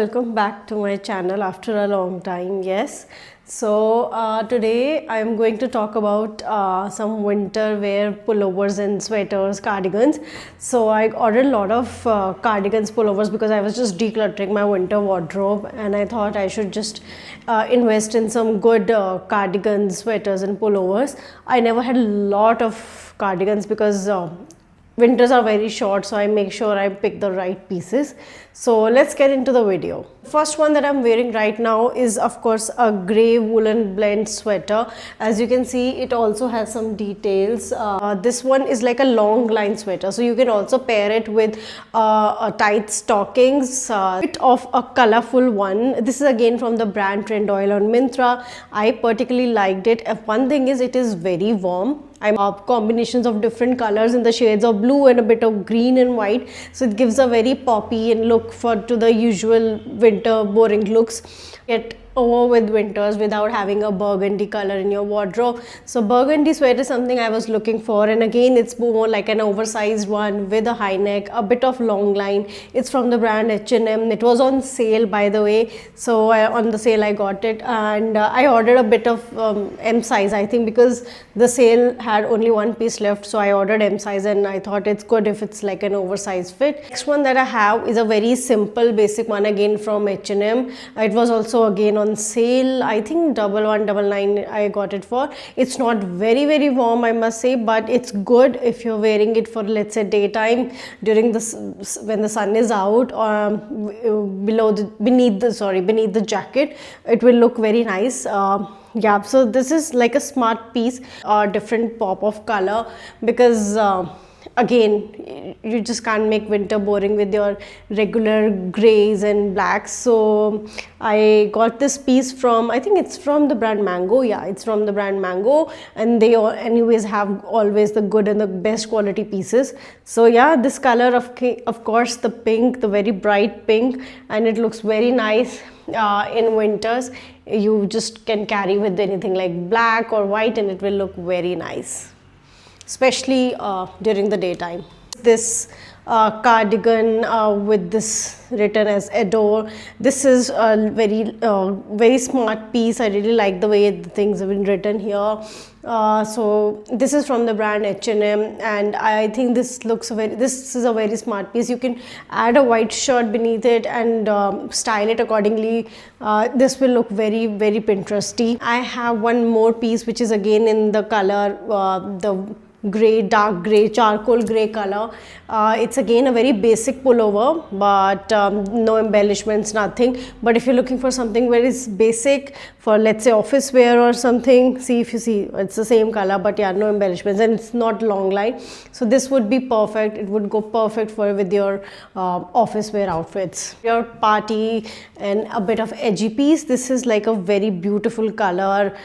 Welcome back to my channel after a long time. Yes, so today I am going to talk about some winter wear pullovers and sweaters, cardigans. So I ordered a lot of cardigans, pullovers because I was just decluttering my winter wardrobe and I thought I should just invest in some good cardigans, sweaters and pullovers. I never had a lot of cardigans because winters are very short, so I make sure I pick the right pieces. So let's get into the video. First one that I'm wearing right now is of course a grey woolen blend sweater. As you can see, it also has some details. This one is like a long line sweater, so you can also pair it with a tight stockings, bit of a colorful one. This is again from the brand Trendoil on Myntra. I particularly liked it. One thing is it is very warm. I'm combinations of different colors in the shades of blue and a bit of green and white, so it gives a very poppy and look to the usual winter boring looks. Get over with winters without having a burgundy color in your wardrobe. So burgundy sweater is something I was looking for, and again it's more like an oversized one with a high neck, a bit of long line. It's from the brand H&M. It was on sale, by the way, so on the sale I got it, and I ordered a bit of M size, I think, because the sale had only one piece left, so I ordered M size and I thought it's good if it's like an oversized fit. Next one that I have is a very simple basic one, again from H&M. It was also again on sale. I think 1199 I got it for. It's not very warm, I must say, but it's good if you're wearing it for, let's say, daytime during the when the sun is out, or beneath the jacket. It will look very nice. Yeah, so this is like a smart piece, different pop of color, because again you just can't make winter boring with your regular grays and blacks. So I got this piece from, I think it's from the brand Mango. Yeah, it's from the brand Mango, and they anyways have always the good and the best quality pieces. So yeah, this color of course the pink, the very bright pink, and it looks very nice in winters. You just can carry with anything like black or white and it will look very nice, especially during the daytime. This cardigan with this written as Adore. This is a very smart piece. I really like the way the things have been written here. So this is from the brand H&M, and I think this is a very smart piece. You can add a white shirt beneath it and style it accordingly. This will look very Pinteresty. I have one more piece which is again in the color the dark gray, charcoal gray color. It's again a very basic pullover, but no embellishments, nothing. But if you're looking for something very basic for, let's say, office wear or something, see, if you see, it's the same color, but yeah, no embellishments, and it's not long line. So this would be perfect. It would go perfect with your office wear outfits. Your party and a bit of edgy piece. This is like a very beautiful color.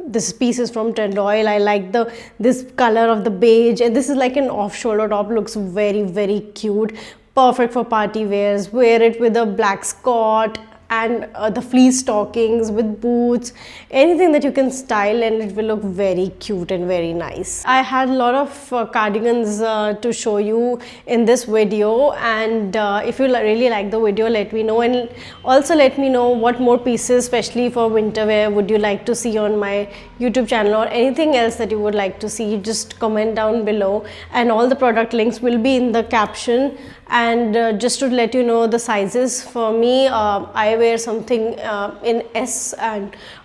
This piece is from Trendoil. I like this color of the beige, and this is like an off-shoulder top. Looks very cute. Perfect for party wears. Wear it with a black skirt and the fleece stockings with boots, anything that you can style, and it will look very cute and very nice. I had a lot of cardigans to show you in this video, and if you really like the video, let me know, and also let me know what more pieces, especially for winter wear, would you like to see on my YouTube channel, or anything else that you would like to see. Just comment down below, and all the product links will be in the caption. And just to let you know the sizes, for me, I wear something in S,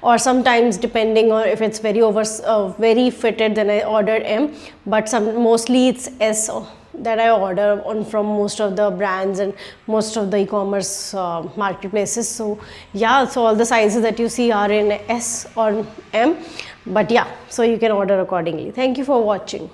or sometimes, depending on if it's very fitted, then I order M, but mostly it's S that I order from most of the brands and most of the e-commerce marketplaces. So yeah, so all the sizes that you see are in S or M, but yeah, so you can order accordingly. Thank you for watching.